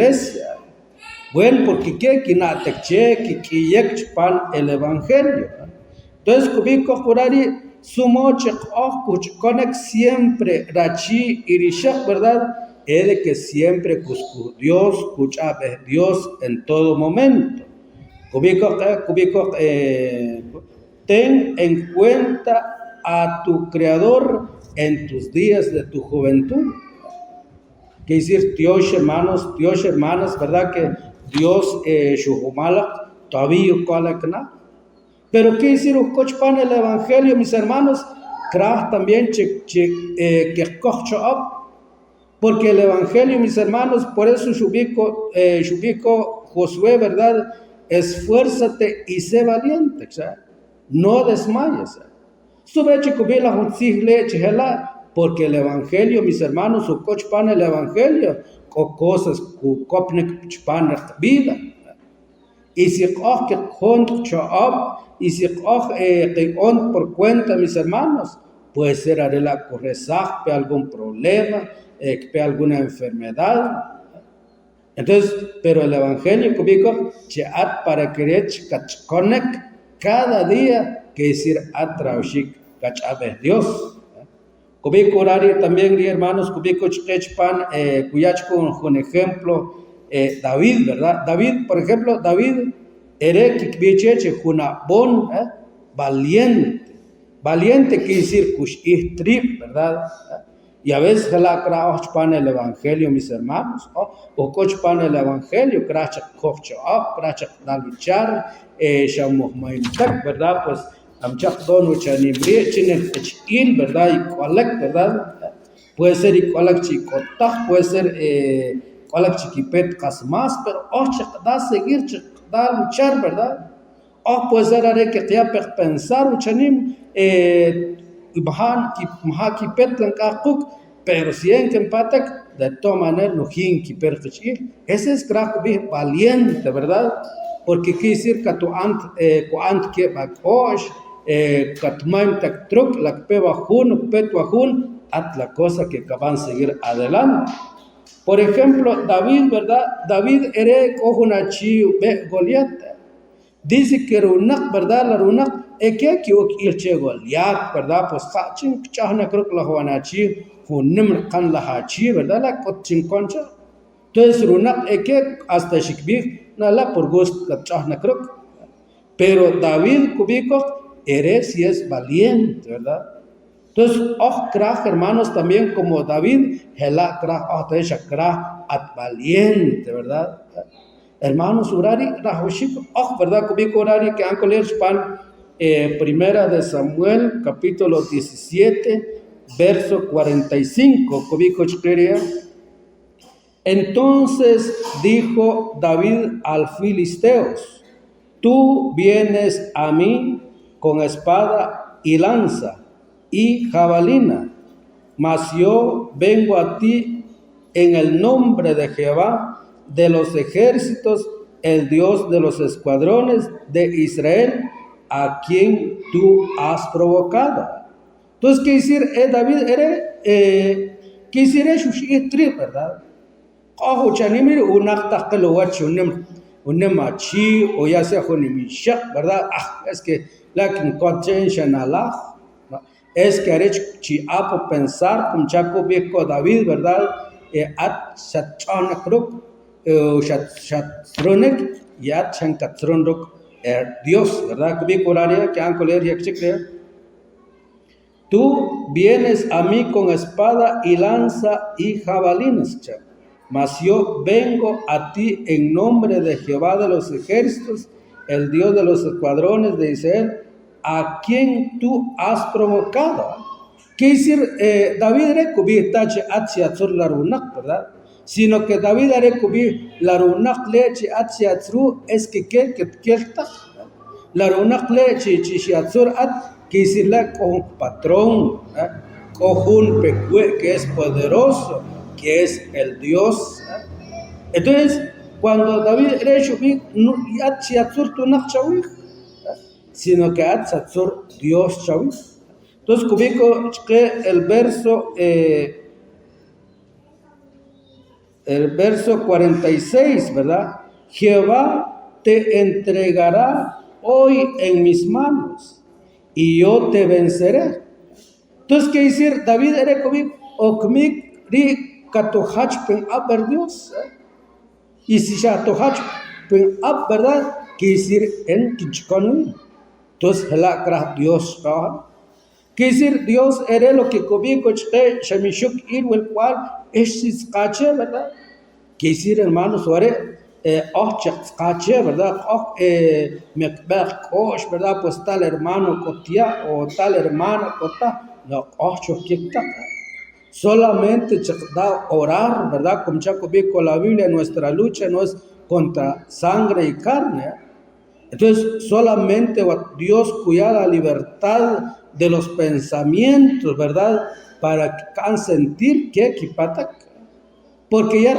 iglesia. Bueno, porque que pan el evangelio. Entonces, kubico curari sumo conex siempre rachi irishak, ¿verdad? Es de que siempre Dios, Dios en todo momento. Kubico, ten en cuenta a tu Creador en tus días de tu juventud. Que decir, Dios hermanas, ¿verdad? Que Dios, Shuhumala, todavía colacna. Pero qué decir, Ucochpan el Evangelio, mis hermanos, también que cocho up. Porque el Evangelio, mis hermanos, por eso Shubico Josué, ¿verdad? Esfuérzate y sé valiente, no desmayes. Porque el Evangelio, mis hermanos, Ucochpan el Evangelio, cosas pan vida. Y si por cuenta, mis hermanos, puede ser arreglar algún problema, alguna enfermedad. Entonces, pero el Evangelio cubico para querer cada día que decir atraushik cachabe Dios. Cubico horario también, hermanos, cubico pan cuyachco con ejemplo David, ¿verdad? David, por ejemplo, David era bon valiente. Valiente quiere decir trip, ¿verdad? Y a veces la pan el Evangelio, mis hermanos, o pan el Evangelio, crachak luchar, ¿verdad? Pues amchak donu chanimri, chinel ¿verdad? Y colect, ¿verdad? Puede ser y colect chicotah, puede ser colect chiquipet casmas, pero da seguir, da luchar, ¿verdad? Puede ser are que te ha pensar uchanim pero si en que empatak de toda manera no hinki perchil. Ese es valiente, ¿verdad? Porque quiere decir que tu ant que bakosh katmaim tak truk la pe bajun petu ajun at la cosa que acaban seguir adelante. Por ejemplo, David, ¿verdad? David era cojunachi Goliat. Dice que Runak, ¿verdad? La Runak, que ilche Goliat, ¿verdad? Pues Hachin, Chahna Kruk la Juanachi, Hunim Kan la Hachi, ¿verdad? La Kochin Concha. Entonces Runak, que hasta Shikbih, nada por gusto, Chahna Kruk. Pero David Kubico, si es valiente, ¿verdad? Entonces, hermanos, también como David, valiente, ¿verdad? Hermanos, urari, ¿verdad? Kubico urari que han leer primera de Samuel, capítulo 17, verso 45, kubico chqueria. Entonces dijo David al filisteos: tú vienes a mí con espada y lanza y jabalina, mas yo vengo a ti en el nombre de Jehová de los ejércitos, el Dios de los escuadrones de Israel, a quien tú has provocado. Entonces, ¿qué decir? David era, ¿qué decir? Es ¿verdad? O ya sea ¿verdad? Es que la conciencia es que haré chiapo pensar con chaco viejo David, ¿verdad? At shatchanakruk shatronek y at shankatronruk Dios, ¿verdad? Que viejo área que han leer y que tú vienes a mí con espada y lanza y jabalinas, mas yo vengo a ti en nombre de Jehová de los ejércitos, el Dios de los escuadrones de Israel, a quien tú has provocado. ¿Qué decir? David era cubí tache atziatzur la runak, ¿verdad? Sino que David era cubí la runak leche atziatzru es que kelta. La runak leche chishiatzur at, que decir la con patrón, cojun pecue, que es poderoso, que es el Dios. Entonces, cuando David era cubí, no atziatzur tu nak chawih, sino que atzatzur Dios chawih. Entonces, cubico que el verso el verso 46, ¿verdad? Jehová te entregará hoy en mis manos y yo te venceré. Entonces, ¿qué decir? David era como okmik ri katohach pen aber Dios. Y si ya tohach pen ab, ¿verdad? Quiere decir en kichkonu. Entonces, la kra Dios, ¿verdad? Quiere decir, Dios era lo que comí coche, shamishuk ir, el cual es cache, ¿verdad? Quiere decir, hermanos, ahora, cache, ¿verdad? Mekbech kosh, ¿verdad? Pues tal hermano cotia o tal hermano cota, no, solamente da orar, ¿verdad? Como ya comí con la Biblia, nuestra lucha no es contra sangre y carne. Entonces, solamente Dios cuida la libertad de los pensamientos, ¿verdad? Para que can sentir que kipatak. Porque ya,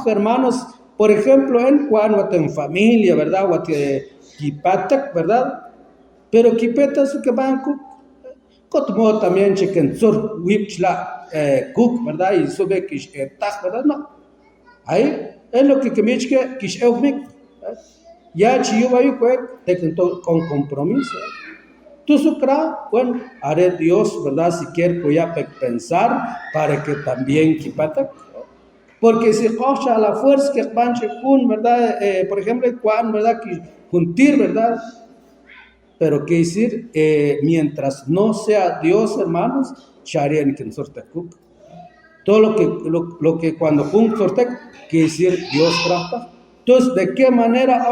hermanos, por ejemplo, en cuando en familia, ¿verdad? O kipatak, ¿verdad? Pero kipeta su que banco, como también chequen sur, wipchla, cook, ¿verdad? Y sube kish tak, ¿verdad? No. Ahí es lo que me dice kish eufmik. Ya chiyo va con compromiso. Tú sucra, bueno, haré Dios, ¿verdad? Si quiere voy a pensar para que también kipata. Porque si coja a la fuerza que panche kun, ¿verdad? Por ejemplo, cuán, ¿verdad? Que juntir, ¿verdad? Pero qué decir, mientras no sea Dios, hermanos, sharían que nosotros todo lo que cuando un sortek, quiere decir Dios trata. Entonces, ¿de qué manera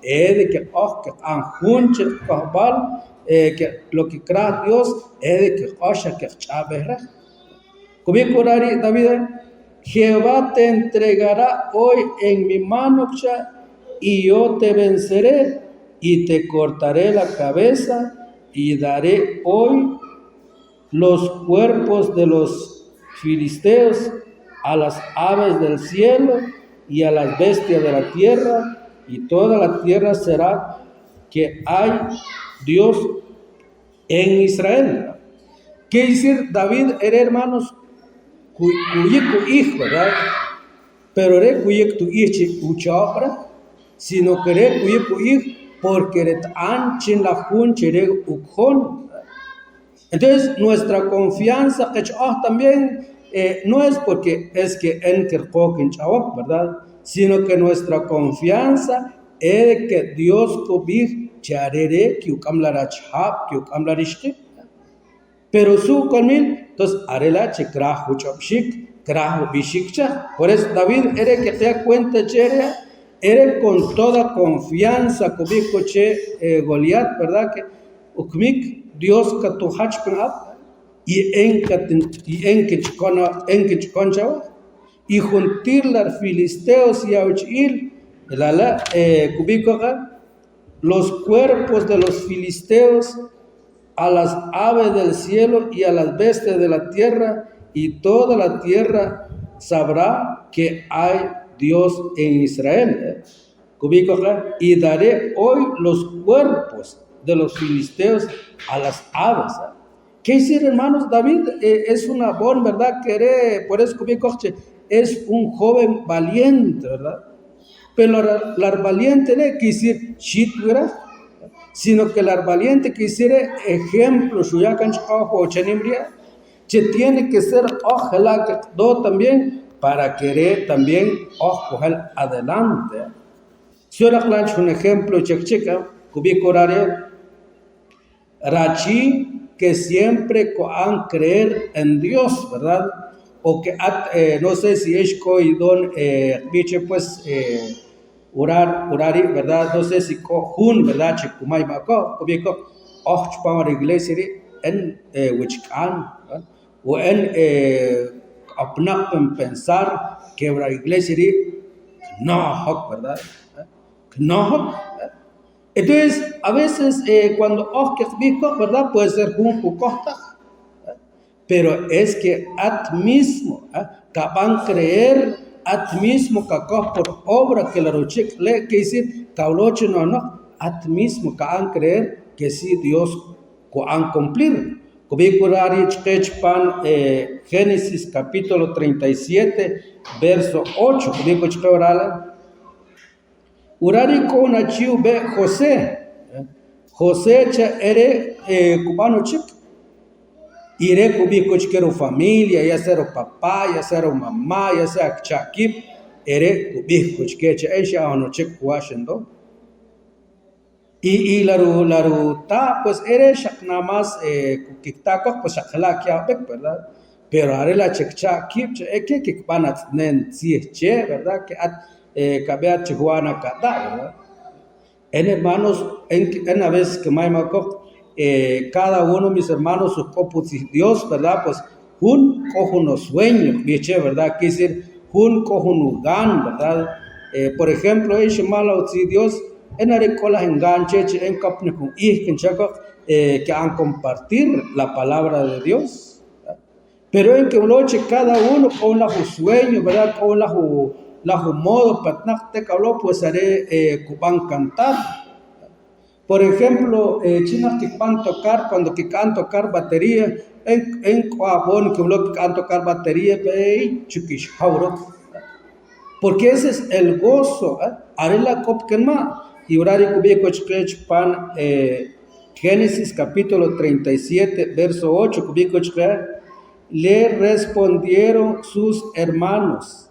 de que anjunche kahbal, que lo que crea Dios es de que osha que chabera. Como David, Jehová te entregará hoy en mi mano y yo te venceré y te cortaré la cabeza y daré hoy los cuerpos de los filisteos a las aves del cielo y a las bestias de la tierra, y toda la tierra será que hay Dios en Israel. ¿Qué decir? David era, hermanos, cuyico hijo, ¿verdad? Pero era cuyico tu hijo, sino que era cuyico hijo porque era anchin la junche era ukon. Entonces, nuestra confianza también no es porque es que en Kirkok, ¿verdad? Sino que nuestra confianza es de que Dios cobij charere que ukamlara chap, que ukamlarishke. Pero su conmil, entonces, arela che krahu chopshik, krahu bishikcha. Por eso David era que te da cuenta, chere, era con toda confianza, cobijo che Goliat, ¿verdad? Que ukmik Dios que tu hachpenap y en que chiconcha y juntir los filisteos y auchil los cuerpos de los filisteos a las aves del cielo y a las bestias de la tierra, y toda la tierra sabrá que hay Dios en Israel. Y daré hoy los cuerpos de los filisteos a las aves. ¿Qué decir, hermanos? David es una bon, ¿verdad? Por eso es un joven valiente, ¿verdad? Pero la valiente no quiere decir shit, ¿verdad? Sino que el valiente quisiera ejemplo, que tiene que ser ojalá que do también para querer también coger adelante. Si ahora un ejemplo, checa, cubico horario, Rachi, que siempre han creer en Dios, ¿verdad? O que, no sé si es y don, biche pues, orar, ¿verdad? No sé si jun, ¿verdad? Chikumay bako, cubico, para la iglesia en Wichcan, o en pensar que la iglesia no, ¿verdad? No. Entonces, a veces cuando ¿verdad? Puede ser un costa, pero es que at mismo, que van a creer at mismo que por obra que la rochik le que decir no, at mismo que han creer que sí Dios han cumplir, Kubikurari chkechpan Génesis capítulo 37, verso 8. Kubiku chkeorala. Urari kona chiu be José. José cha ere cubano chik. Ire kubiku chkero familia, ya sea papá, ya sea mamá, ya sea chakip, ere kubiku chkecha esha ono chik huashendo. Y laru ta, pues eres nada más kiktakos, pues akla kia bek, ¿verdad? Pero ahora la chekcha kip, que van a tener che, ¿verdad? Que cabea chihuana kada, ¿verdad? En hermanos, en a vez que cada uno de mis hermanos sus copos y Dios, ¿verdad? Pues un cojo unos sueños, ¿verdad? Quiere decir, un cojo un gan, ¿verdad? Por ejemplo, en Shemala, si Dios en aricola enganche en capne con que han compartir la palabra de Dios, ¿verdad? Pero en que noche cada uno con la sueño, ¿verdad? Con la modo patnacte cabló, pues haré van cantar. Por ejemplo, chinas que van tocar cuando que can tocar batería en cuabón que van tocar batería chukish porque ese es el gozo, haré la copquema. Y orari kubieko pan Génesis capítulo 37, verso 8, kubieko le respondieron sus hermanos: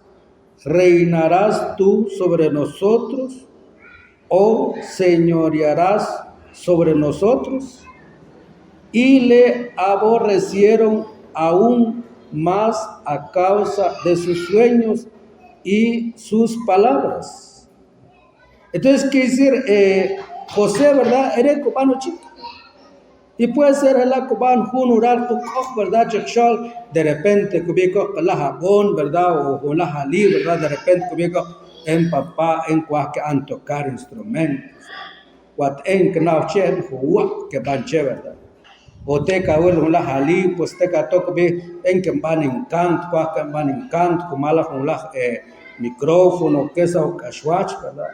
¿reinarás tú sobre nosotros o señorearás sobre nosotros? Y le aborrecieron aún más a causa de sus sueños y sus palabras. Entonces, quiere decir, José, ¿verdad? Era cubano chico. Y puede ser el cubano junurar tu cojo, ¿verdad? Chachal, de repente, cubico la jabón, ¿verdad? O la jalí, ¿verdad? De repente, cubico en papá, en cualquier han tocar instrumentos. What en que no chen, que van che, ¿verdad? O te cahuel la jalí, pues te cato en que van en canto, cualquier van en canto, como la con la micrófono, que es o cachuach, ¿verdad?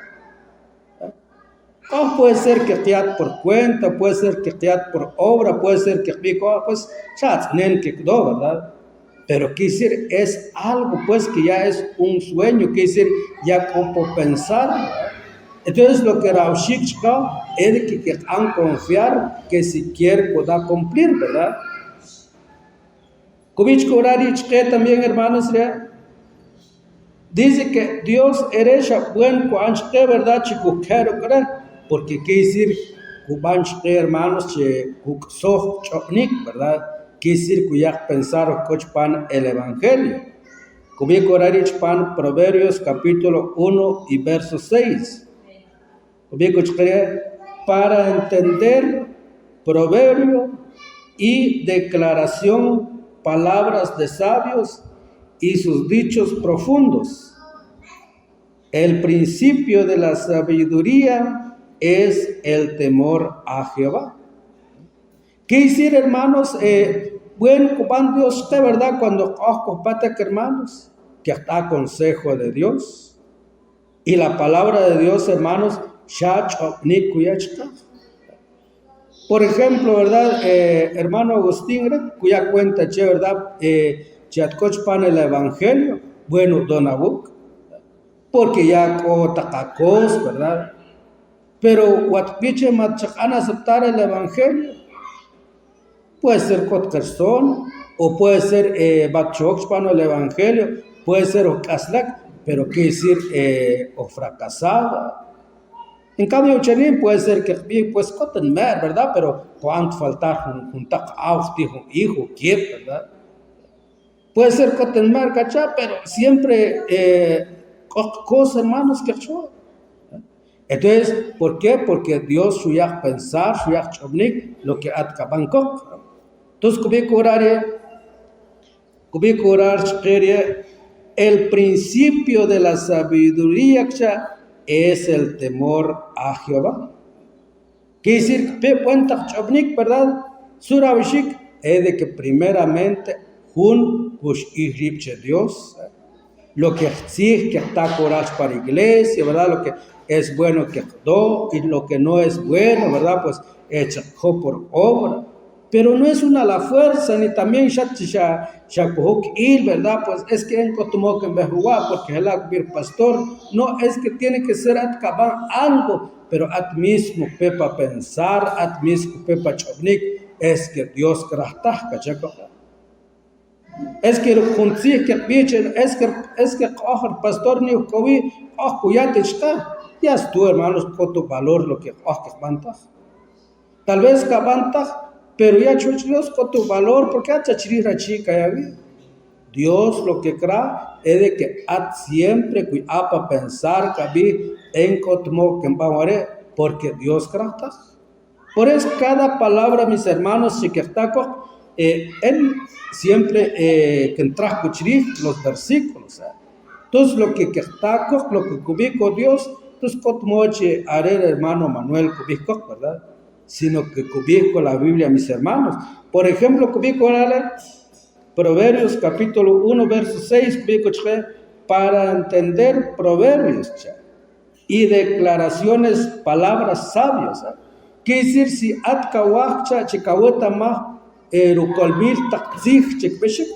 Puede ser que teat por cuenta, puede ser que teat por obra, puede ser que pues chats nen que do, ¿verdad? Pero decir es algo pues que ya es un sueño, decir ya como pensar, ¿verdad? Entonces lo que Raushik es que han confiar que si quiere pueda cumplir, ¿verdad? Kubich Kurari también, hermanos, ¿verdad? Dice que Dios eres buen cuanche, ¿verdad? Chico quiero creer. Porque quiere decir, hermanos, que soh chopnik, ¿verdad? Quiere decir que ya pensaron pan el Evangelio. Kubico pan Proverbios capítulo 1 y verso 6. Kubico para entender proverbio y declaración, palabras de sabios y sus dichos profundos. El principio de la sabiduría es el temor a Jehová. ¿Qué decir, hermanos? Bueno, como Dios, de verdad, cuando hermanos, que está consejo de Dios. Y la palabra de Dios, hermanos, por ejemplo, ¿verdad? Hermano Agustín, cuya cuenta, ¿verdad? Chatcochpan el Evangelio, bueno, Donabuc, porque ya tacacos, ¿verdad? Pero Watpiche Machacán aceptar el Evangelio puede ser Kotkerson, o puede ser Batchoxpano el Evangelio, puede ser Ocaslac, pero quiere decir o fracasada. En cambio, Uchanín puede ser que pues Kotenmer, ¿verdad? Pero cuánto faltar un hijo, ¿verdad? Puede ser Kotenmer, ¿cachá? Pero siempre cosas, hermanos, que yo. Entonces, ¿por qué? Porque Dios suya pensar, suya chobnik, lo que atkabankok. Entonces, kubiku orar, el principio de la sabiduría es el temor a Jehová. Quiere decir, cuenta chobnik, ¿verdad? Surabishik es de que primeramente Dios, lo que sí que está coraje para iglesia, ¿verdad? Lo que es bueno que do y lo que no es bueno, ¿verdad? Pues hecho por obra. pero no es una la fuerza, ni también ¿verdad? Pues es que en Cotumoc en Bejuá, porque el pastor, no, es que tiene que ser atcabar algo, pero at mismo pepa pensar, at mismo pepa chovnik, es que Dios krahtaj, ¿cachai? Es que el junci que pichen, es que el pastor ni kowi, kuyate está, ya es tú, hermanos, con tu valor lo que bantaj. Tal vez cabantaj, pero ya Dios con tu valor, porque ha chachirira chica ya vi. Dios lo que crea es de que siempre para pensar que vi en Cotmo que en porque Dios crea. Por eso cada palabra, mis hermanos, si que está él siempre que trajo los versículos. Entonces lo que está lo que cubico Dios, entonces Cotmo haré hermano Manuel cubico, ¿verdad? Sino que cubico la Biblia, mis hermanos. Por ejemplo, cubico Proverbios capítulo 1, verso 6, para entender proverbios y declaraciones, palabras sabias. Quiere decir, si atkawakcha, chikaweta ma, rukolmil takzich, chikbeshik,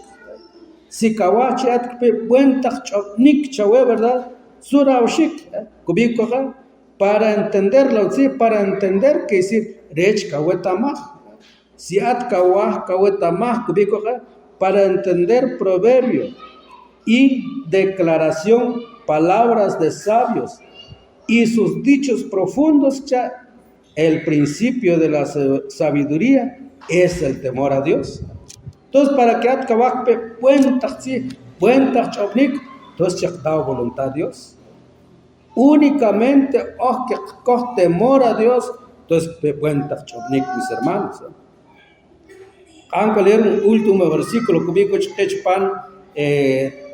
si kawache atkpe buentak chopnik chawe, ¿verdad? Surawshik, kubiko, para entenderlo, sí, para entender, que decir, rech kaweta ma, si atkawah kaweta ma, kubiko, para entender proverbios y declaración, palabras de sabios y sus dichos profundos, el principio de la sabiduría es el temor a Dios. Entonces, para que atkawakpe buen tachobnik, entonces dado voluntad a Dios. Únicamente que con temor a Dios, entonces buen tachobnik, mis hermanos. Vamos a leer un último versículo, cubico chpan,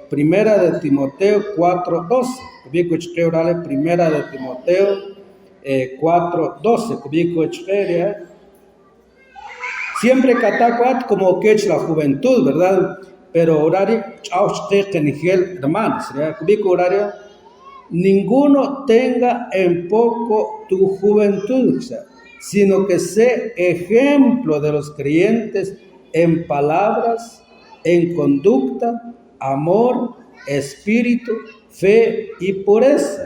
primera de Timoteo 4:12. Cubico chpeorale, primera de Timoteo 4:12. Cubico chperia. Siempre catacuat como que es la juventud, ¿verdad? Pero horario, hermanos, cubico horario, ninguno tenga en poco tu juventud, sino que sea ejemplo de los creyentes en palabras, en conducta, amor, espíritu, fe y pureza.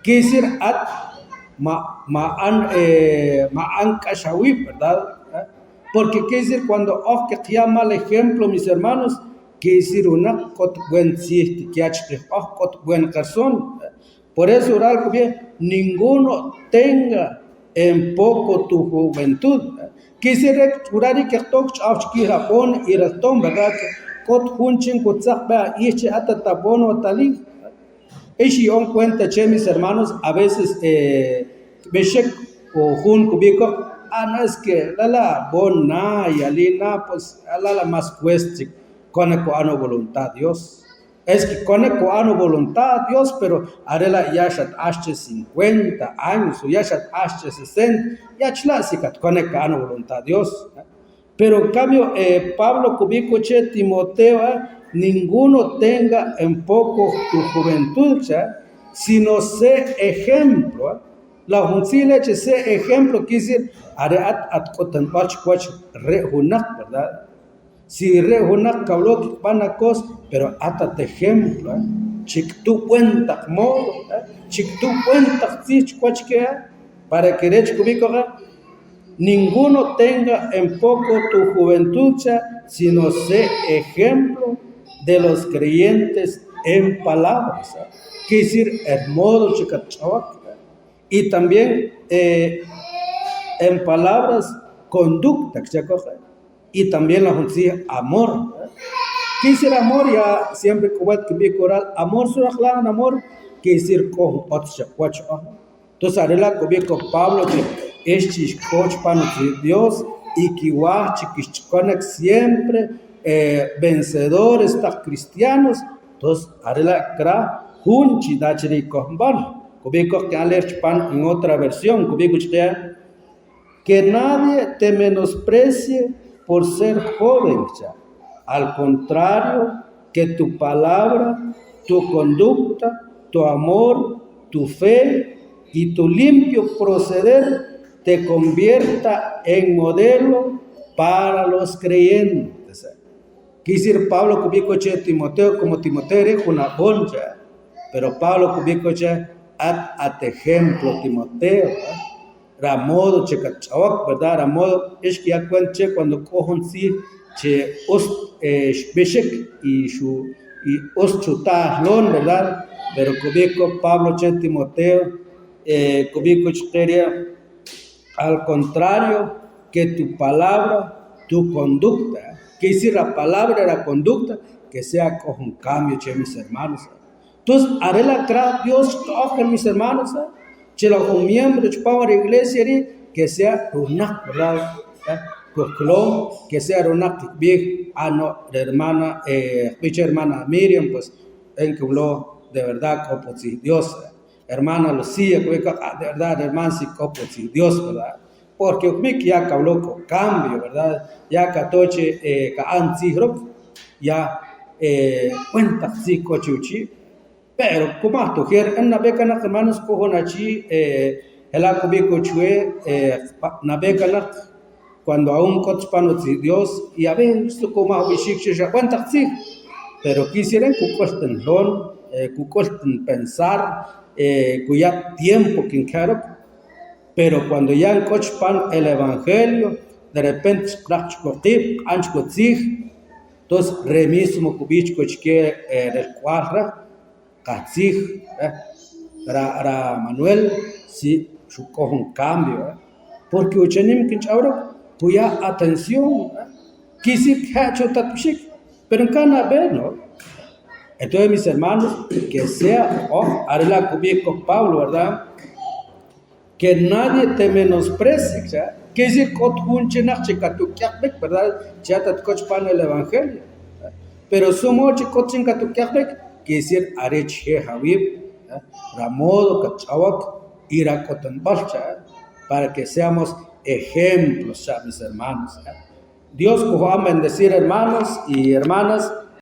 Quiere decir, ¿verdad? Porque quiere decir, cuando que llama el ejemplo, mis hermanos, quiere decir una buen chiste, buen razón. Por eso, orar bien, ninguno tenga en poco tu juventud. Quisiera curar que toque a Japón y ratón, ¿verdad? Kot hunchin kutzakba y hasta tabón o talí. Y on cuenta, mis hermanos, a veces beshek o jun cubico, no es que la bona y alina, pues la más cuesta con el voluntad Dios. Es que con el voluntad Dios, pero arela ya hasta 50 años o ya hasta 60, ya chlasicat con el voluntad Dios. Pero en cambio, Pablo cubico Timoteo, ninguno tenga en poco tu juventud, sino sé ejemplo. La juncile sé ejemplo, quiere decir, ¿verdad? Si rehunak kablok panacos, pero atate ejemplo, chic tu cuenta modo, chic tu cuenta chicuachquea, para que rech cubico, ninguno tenga en poco tu juventud, sino sé ejemplo de los creyentes en palabras, quiere decir, el modo chicachawak, y también en palabras, conducta, y también la justicia, amor. ¿Qué decir amor? Ya siempre que vi coral, amor surajlan, amor, que decir con otchacuacho. Entonces, arela que vi con Pablo, que es coach para Dios, y que guachiquichonek siempre vencedores, está cristianos. Entonces, arela cra, junchi dachri kohban. Cubico que alerch pan en otra versión, cubico que nadie te menosprecie por ser joven, al contrario, que tu palabra, tu conducta, tu amor, tu fe y tu limpio proceder te convierta en modelo para los creyentes. Quisir Pablo kubicoche Timoteo como Timoteo era una boncha, pero Pablo kubicoche at ejemplo Timoteo. Ramodo checachawak, ¿verdad? Ramodo es que ya cuente cuando cojon si che beshek y chuta lon, ¿verdad? Pero kubico Pablo che Timoteo kubico cheria al contrario que tu palabra, tu conducta, que decir la palabra y la conducta, que sea con un cambio, che, mis hermanos. Entonces, haré la gracia, Dios coge, mis hermanos, che, los miembros de la iglesia, que sea una, ¿verdad? Que sea una, bien, no, la hermana, hermana Miriam, pues, en que habló de verdad, como si Dios, hermana Lucía, de verdad, hermana, si como si Dios, ¿verdad? Porque ya habló con cambio, ¿verdad? Ya catoche, ya cuenta si cochuchi, pero como tú quieres, en la beca na hermanos cojonachi, el acubico chue, na beca cuando aún cochpano si Dios, y a ver, esto como a bichik ya cuenta si, pero quisieran cucosten lon, cucosten pensar, cuya tiempo que quiero. Pero cuando ya encochpan el evangelio, de repente, entonces, remismo kubich cochque el cuadra, katzig, ra Manuel, si su cojo un cambio, porque uchenim kinchauro, cuya atención, quisik hacho tatpishik, pero en cana ver, ¿no? Entonces, mis hermanos, que sea, arela kubico Pablo, ¿verdad? Que nadie te menosprecie, ¿ya? Que si ¿verdad? Ya te cochpan el evangelio. Pero sumo chicochin katukiakbek, que decir areche javib, ramodo kachawak, ira coton balcha, para que seamos ejemplos, ya mis hermanos. Dios os va a bendecir, hermanos y hermanas.